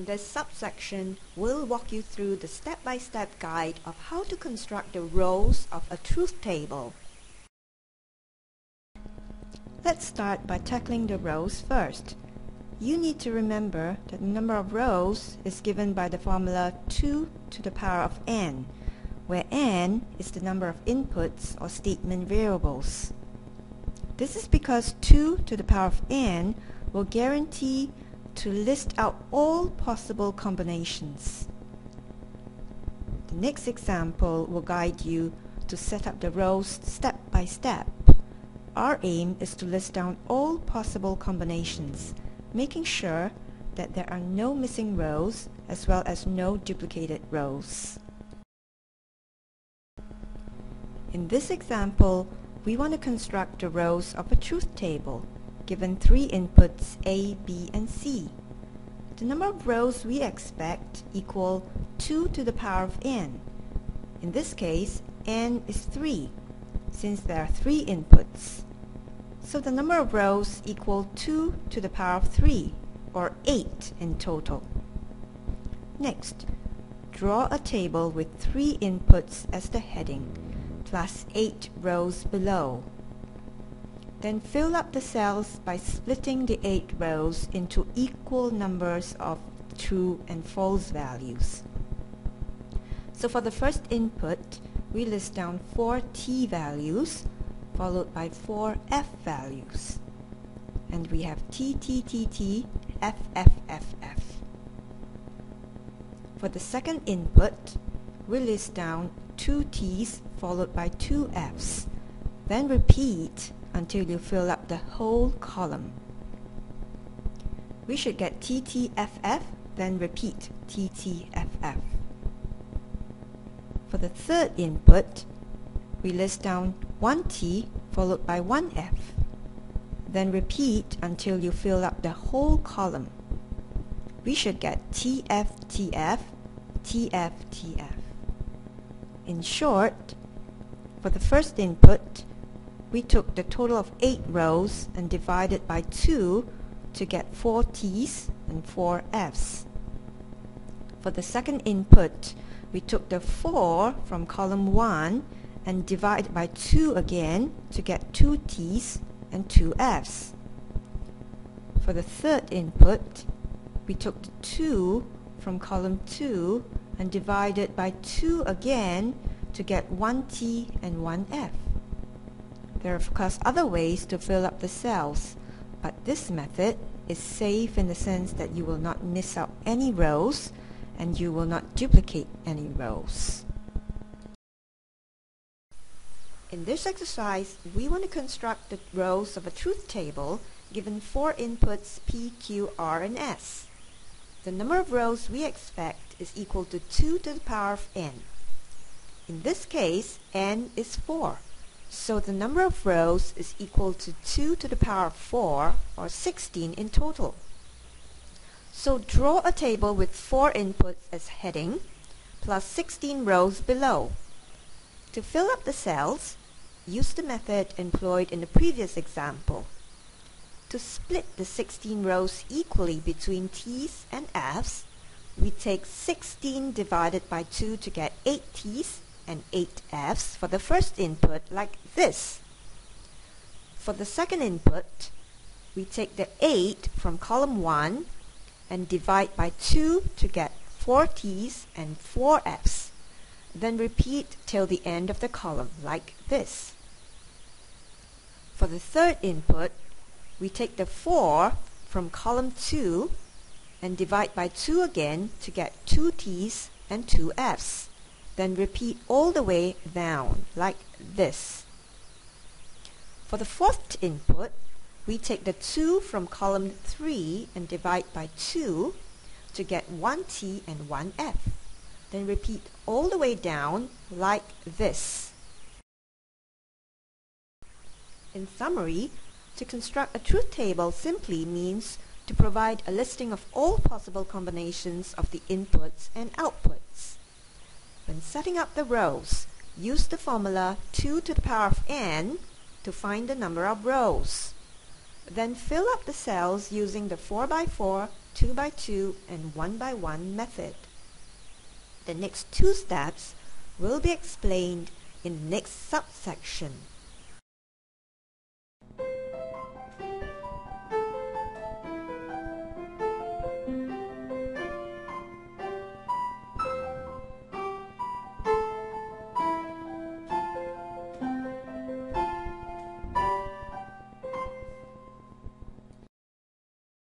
this subsection, we'll walk you through the step-by-step guide of how to construct the rows of a truth table. Let's start by tackling the rows first. You need to remember that the number of rows is given by the formula 2 to the power of n, where n is the number of inputs or statement variables. This is because 2 to the power of n will guarantee to list out all possible combinations. The next example will guide you to set up the rows step by step. Our aim is to list down all possible combinations, making sure that there are no missing rows as well as no duplicated rows. In this example, we want to construct the rows of a truth table, given 3 inputs A, B, and C. The number of rows we expect equal 2 to the power of n. In this case, n is 3, since there are 3 inputs. So the number of rows equal 2 to the power of 3, or 8 in total. Next, draw a table with 3 inputs as the heading, plus 8 rows below. Then fill up the cells by splitting the 8 rows into equal numbers of true and false values. So for the first input, we list down 4 t values, followed by 4 f values. And we have t, t, t, t, f, f, f, f. For the second input, we list down 2 t's followed by 2 f's. Then repeat until you fill up the whole column. We should get t, t, f, f, then repeat t, t, f, f. For the third input, we list down 1 t followed by 1 f. Then repeat until you fill up the whole column. We should get tf, tf, tf, tf. In short, for the first input, we took the total of 8 rows and divided by 2 to get 4 t's and 4 f's. For the second input, we took the 4 from column 1 and divided by 2 again to get 2 t's and 2 f's. For the third input, we took the 2 from column 2 and divided by 2 again to get 1 t and 1 f. There are of course other ways to fill up the cells, but this method is safe in the sense that you will not miss out any rows and you will not duplicate any rows. In this exercise, we want to construct the rows of a truth table given 4 inputs P, Q, R, and S. The number of rows we expect is equal to 2 to the power of n. In this case, n is 4. So the number of rows is equal to 2 to the power of 4, or 16 in total. So draw a table with 4 inputs as heading, plus 16 rows below. To fill up the cells, use the method employed in the previous example. To split the 16 rows equally between t's and f's, we take 16 divided by 2 to get 8 t's and 8 f's for the first input, like this. For the second input, we take the 8 from column 1 and divide by 2 to get 4 t's and 4 f's. Then repeat till the end of the column, like this. For the third input, we take the 4 from column 2 and divide by 2 again to get 2 t's and 2 f's. Then repeat all the way down, like this. For the fourth input, we take the 2 from column 3 and divide by 2 to get 1 t and 1 f. Then repeat all the way down, like this. In summary, to construct a truth table simply means to provide a listing of all possible combinations of the inputs and outputs. When setting up the rows, use the formula 2 to the power of n to find the number of rows. Then fill up the cells using the 4x4, 2 by 2 and 1 by 1 method. The next two steps will be explained in the next subsection.